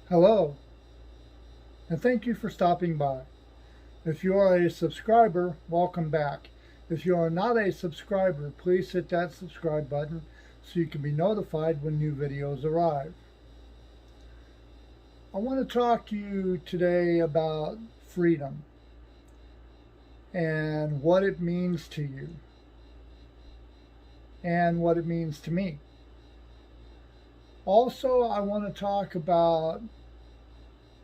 Hello, and thank you for stopping by. If you are a subscriber, welcome back. If you are not a subscriber, please hit that subscribe button so you can be notified when new videos arrive. I want to talk to you today about freedom and what it means to you and what it means to me. Also, I want to talk about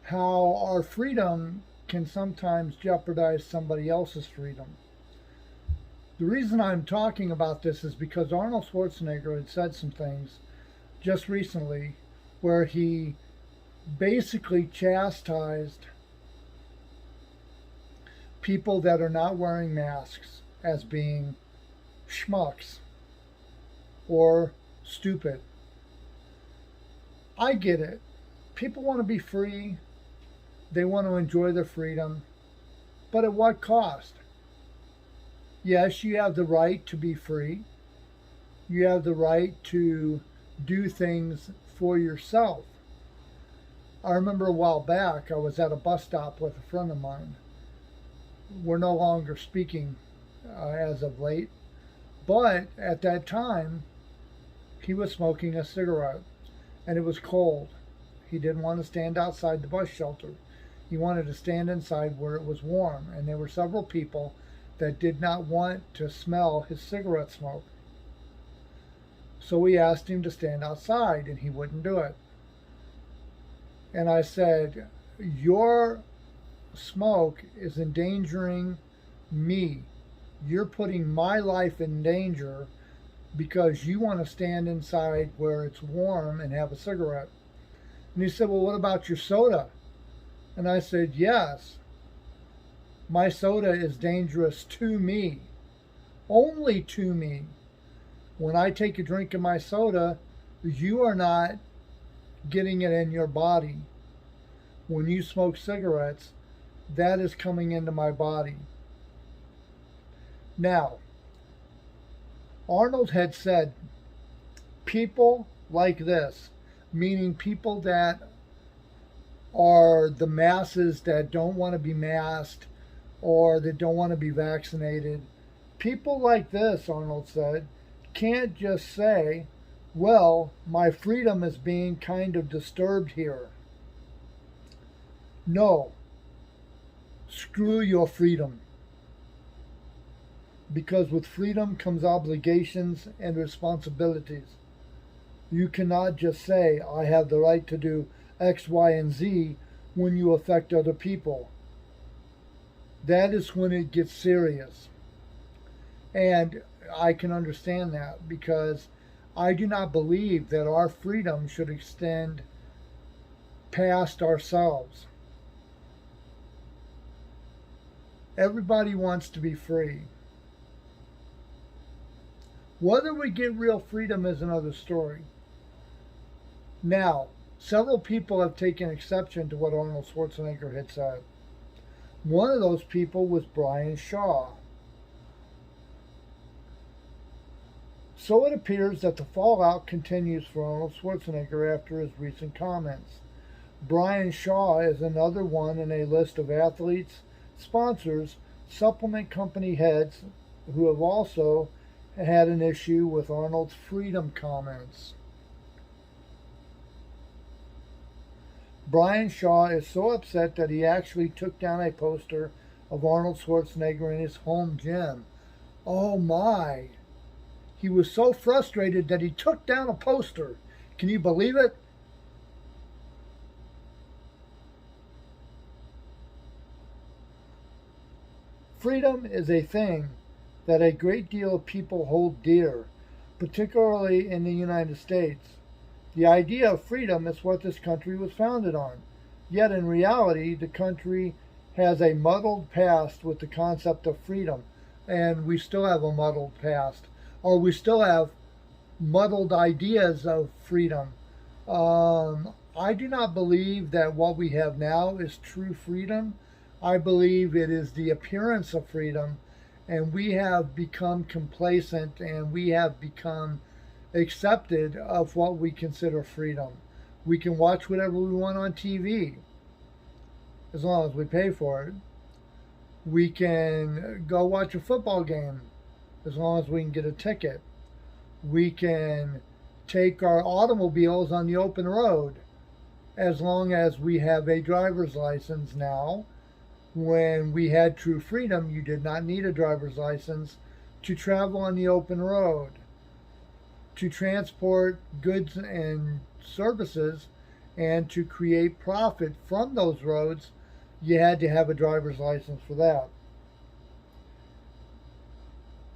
how our freedom can sometimes jeopardize somebody else's freedom. The reason I'm talking about this is because Arnold Schwarzenegger had said some things just recently where he basically chastised people that are not wearing masks as being schmucks or stupid. I get it. People want to be free. They want to enjoy their freedom. But at what cost? Yes, you have the right to be free. You have the right to do things for yourself. I remember a while back, I was at a bus stop with a friend of mine. We're no longer speaking as of late. But at that time, he was smoking a cigarette. And it was cold. He didn't want to stand outside the bus shelter. He wanted to stand inside where it was warm. And there were several people that did not want to smell his cigarette smoke. So we asked him to stand outside, and he wouldn't do it. And I said, your smoke is endangering me. You're putting my life in danger because you want to stand inside where it's warm and have a cigarette. And he said, well, what about your soda? And I said, yes, my soda is dangerous to me, only to me. When I take a drink of my soda, you are not getting it in your body. When you smoke cigarettes, that is coming into my body. Now, Arnold had said, people like this, meaning people that are the masses that don't want to be masked or that don't want to be vaccinated, people like this, Arnold said, can't just say, well, my freedom is being kind of disturbed here. No, screw your freedom. Because with freedom comes obligations and responsibilities. You cannot just say, I have the right to do X, Y, and Z when you affect other people. That is when it gets serious. And I can understand that because I do not believe that our freedom should extend past ourselves. Everybody wants to be free. Whether we get real freedom is another story. Now, several people have taken exception to what Arnold Schwarzenegger had said. One of those people was Brian Shaw. So it appears that the fallout continues for Arnold Schwarzenegger after his recent comments. Brian Shaw is another one in a list of athletes, sponsors, supplement company heads who have also had an issue with Arnold's freedom comments. Brian Shaw is so upset that he actually took down a poster of Arnold Schwarzenegger in his home gym. Oh my! He was so frustrated that he took down a poster. Can you believe it? Freedom is a thing that a great deal of people hold dear, particularly in the United States. The idea of freedom is what this country was founded on. Yet in reality, the country has a muddled past with the concept of freedom, and we still have a muddled past, or we still have muddled ideas of freedom. I do not believe that what we have now is true freedom. I believe it is the appearance of freedom, and we have become complacent and we have become accepted of what we consider freedom. We can watch whatever we want on TV as long as we pay for it. We can go watch a football game as long as we can get a ticket. We can take our automobiles on the open road as long as we have a driver's license now. When we had true freedom, you did not need a driver's license to travel on the open road. To transport goods and services and to create profit from those roads, you had to have a driver's license for that.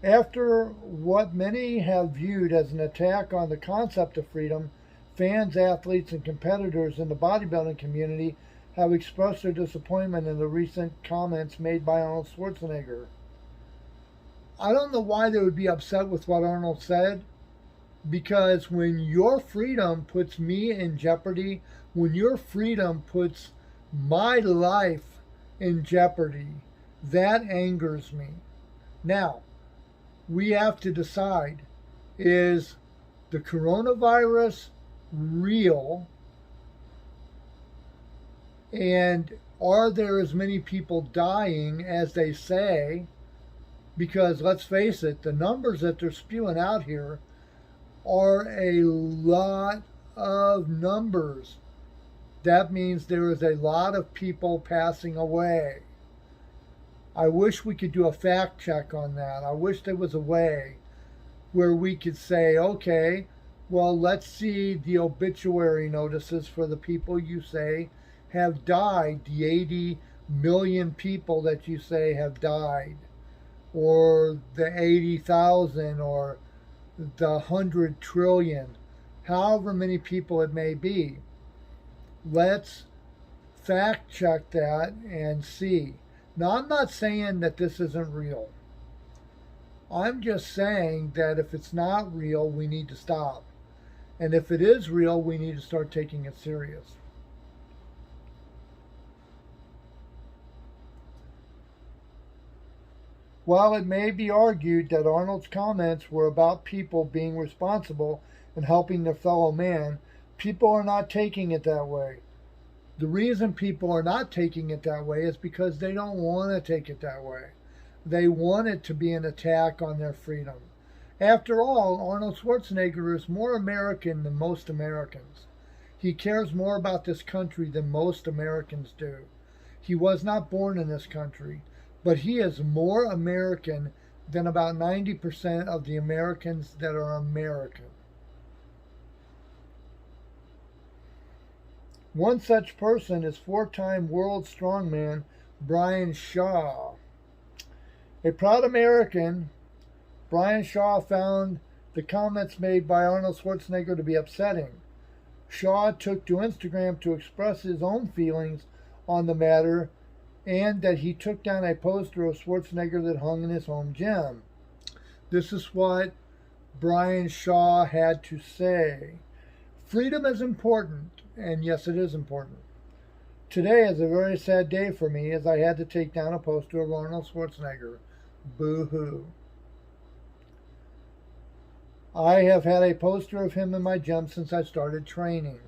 After what many have viewed as an attack on the concept of freedom, fans, athletes, and competitors in the bodybuilding community have expressed their disappointment in the recent comments made by Arnold Schwarzenegger. I don't know why they would be upset with what Arnold said, because when your freedom puts me in jeopardy, when your freedom puts my life in jeopardy, that angers me. Now, we have to decide, is the coronavirus real? And are there as many people dying as they say? Because let's face it, the numbers that they're spewing out here are a lot of numbers. That means there is a lot of people passing away. I wish we could do a fact check on that. I wish there was a way where we could say, okay, well, let's see the obituary notices for the people you say have died, the 80 million people that you say have died, or the 80,000, or the 100 trillion, however many people it may be. Let's fact check that and see. Now, I'm not saying that this isn't real. I'm just saying that if it's not real, we need to stop. And if it is real, we need to start taking it serious. While it may be argued that Arnold's comments were about people being responsible and helping their fellow man, people are not taking it that way. The reason people are not taking it that way is because they don't want to take it that way. They want it to be an attack on their freedom. After all, Arnold Schwarzenegger is more American than most Americans. He cares more about this country than most Americans do. He was not born in this country, but he is more American than about 90% of the Americans that are American. One such person is four-time world strongman Brian Shaw. A proud American, Brian Shaw found the comments made by Arnold Schwarzenegger to be upsetting. Shaw took to Instagram to express his own feelings on the matter, and that he took down a poster of Schwarzenegger that hung in his home gym. This is what Brian Shaw had to say. Freedom is important, and yes, it is important. Today is a very sad day for me, as I had to take down a poster of Arnold Schwarzenegger. Boo-hoo. I have had a poster of him in my gym since I started training.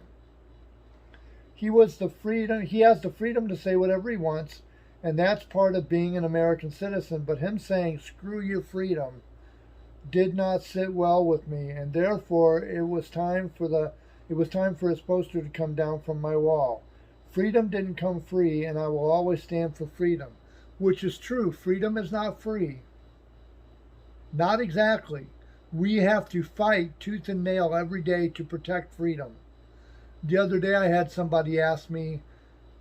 He has the freedom to say whatever he wants, and that's part of being an American citizen, but him saying, screw your freedom, did not sit well with me, and therefore it was time for his poster to come down from my wall. Freedom didn't come free, and I will always stand for freedom, which is true. Freedom is not free. Not exactly. We have to fight tooth and nail every day to protect freedom. The other day I had somebody ask me,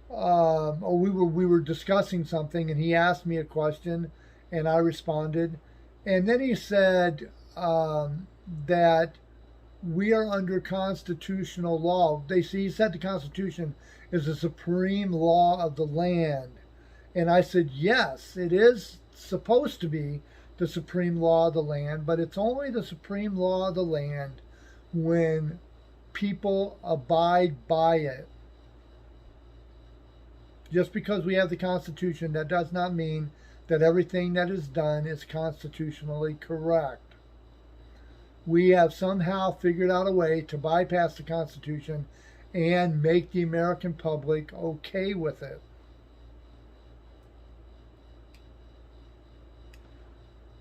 we were discussing something, and he asked me a question, and I responded, and then he said that we are under constitutional law. He said the Constitution is the supreme law of the land, and I said yes, it is supposed to be the supreme law of the land, but it's only the supreme law of the land when people abide by it. Just because we have the Constitution, that does not mean that everything that is done is constitutionally correct. We have somehow figured out a way to bypass the Constitution and make the American public okay with it.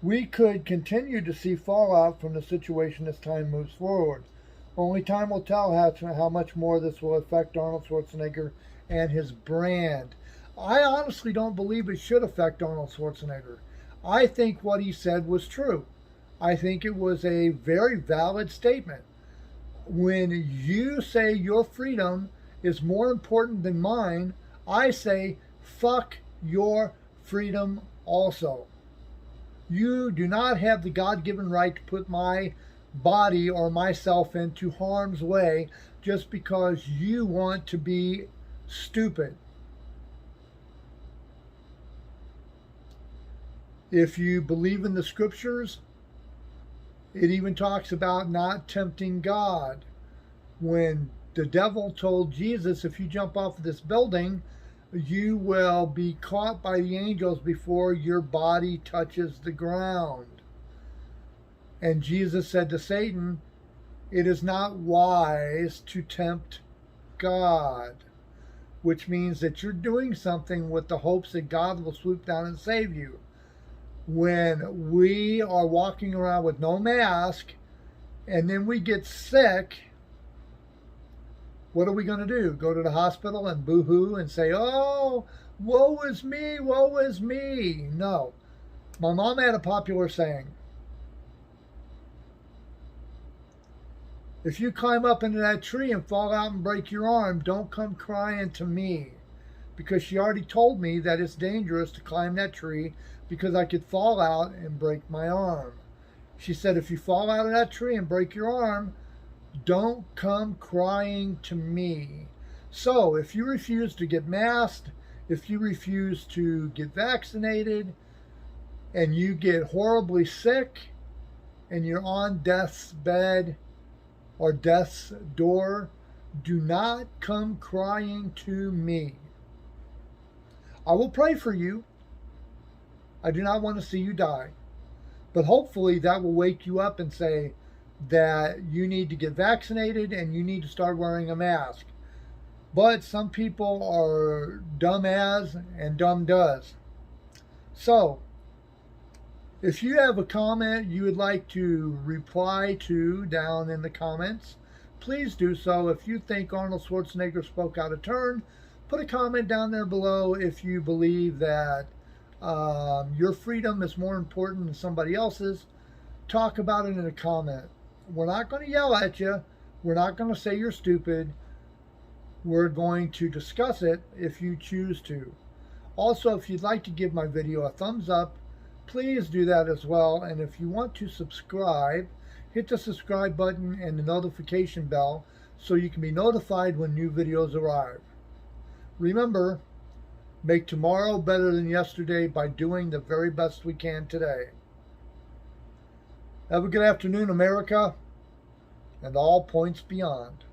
We could continue to see fallout from the situation as time moves forward. Only time will tell how much more this will affect Arnold Schwarzenegger and his brand. I honestly don't believe it should affect Arnold Schwarzenegger. I think what he said was true. I think it was a very valid statement. When you say your freedom is more important than mine, I say, fuck your freedom also. You do not have the God-given right to put my body or myself into harm's way just because you want to be stupid. If you believe in the scriptures, it even talks about not tempting God. When the devil told Jesus, if you jump off of this building, you will be caught by the angels before your body touches the ground. And Jesus said to Satan, it is not wise to tempt God, which means that you're doing something with the hopes that God will swoop down and save you. When we are walking around with no mask and then we get sick, what are we going to do? Go to the hospital and boo-hoo and say, oh, woe is me, woe is me. No. My mom had a popular saying, if you climb up into that tree and fall out and break your arm, don't come crying to me. Because she already told me that it's dangerous to climb that tree because I could fall out and break my arm. She said, if you fall out of that tree and break your arm, don't come crying to me. So if you refuse to get masked, if you refuse to get vaccinated, and you get horribly sick, and you're on death's bed or death's door, do not come crying to me. I will pray for you. I do not want to see you die. But hopefully that will wake you up and say that you need to get vaccinated and you need to start wearing a mask. But some people are dumb as and dumb does. So, if you have a comment you would like to reply to down in the comments, please do so. If you think Arnold Schwarzenegger spoke out of turn, put a comment down there below if you believe that your freedom is more important than somebody else's. Talk about it in a comment. We're not going to yell at you. We're not going to say you're stupid. We're going to discuss it if you choose to. Also, if you'd like to give my video a thumbs up, please do that as well. And if you want to subscribe, hit the subscribe button and the notification bell so you can be notified when new videos arrive. Remember, make tomorrow better than yesterday by doing the very best we can today. Have a good afternoon, America, and all points beyond.